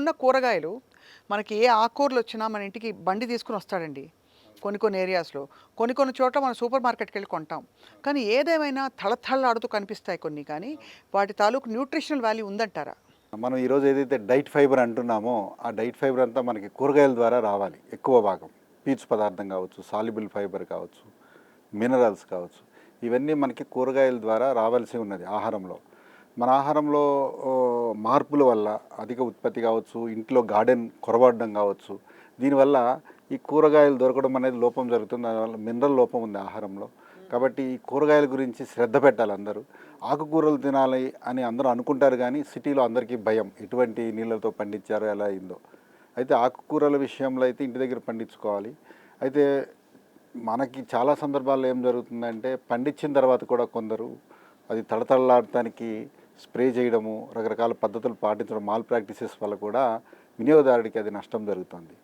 ఇక్కడున్న కూరగాయలు మనకి ఏ ఆకుకూరలు వచ్చినా మన ఇంటికి బండి తీసుకొని వస్తాడండి. కొన్ని కొన్ని ఏరియాస్‌లో. కొన్ని కొన్ని చోట్ల మనం సూపర్ మార్కెట్‌కెళ్ళి కొంటాం. కానీ ఏదేమైనా తళతళలాడుతూ కనిపిస్తాయి కొన్ని కానీ, వాటి తాలూకు న్యూట్రిషనల్ వాల్యూ ఉందంటారా? మనం ఈరోజు ఏదైతే డైట్ ఫైబర్ అంటున్నామో, ఆ డైట్ ఫైబర్ అంతా మనకి కూరగాయల ద్వారా రావాలి ఎక్కువ భాగం. పీచు పదార్థం కావచ్చు, సాల్యుబుల్ ఫైబర్ కావచ్చు, మినరల్స్ కావచ్చు. ఇవన్నీ మనకి కూరగాయల ద్వారా రావాల్సి ఉన్నది ఆహారంలో. మన ఆహారంలో మార్పుల వల్ల అధిక ఉత్పత్తి కావచ్చు, ఇంట్లో గార్డెన్ కొరవడడం కావచ్చు. దీనివల్ల ఈ కూరగాయలు దొరకడం అనేది లోపం జరుగుతుంది. దానివల్ల మినరల్ లోపం ఉంది ఆహారంలో. కాబట్టి ఈ కూరగాయల గురించి శ్రద్ధ పెట్టాలి అందరూ. ఆకుకూరలు తినాలి అని అందరూ అనుకుంటారు కానీ సిటీలో అందరికీ భయం. ఎటువంటి నీళ్ళతో పండించారో ఎలా అయిందో. అయితే ఆకుకూరల విషయంలో అయితే ఇంటి దగ్గర పండించుకోవాలి. అయితే మనకి చాలా సందర్భాల్లో ఏం జరుగుతుందంటే పండించిన తర్వాత కూడా కొందరు అది తడతడలాడటానికి స్ప్రే చేయడము, రకరకాల పద్ధతులు పాటించడం, మాల్ ప్రాక్టీసెస్ వల్ల కూడా వినియోగదారుడికి అది నష్టం జరుగుతుంది.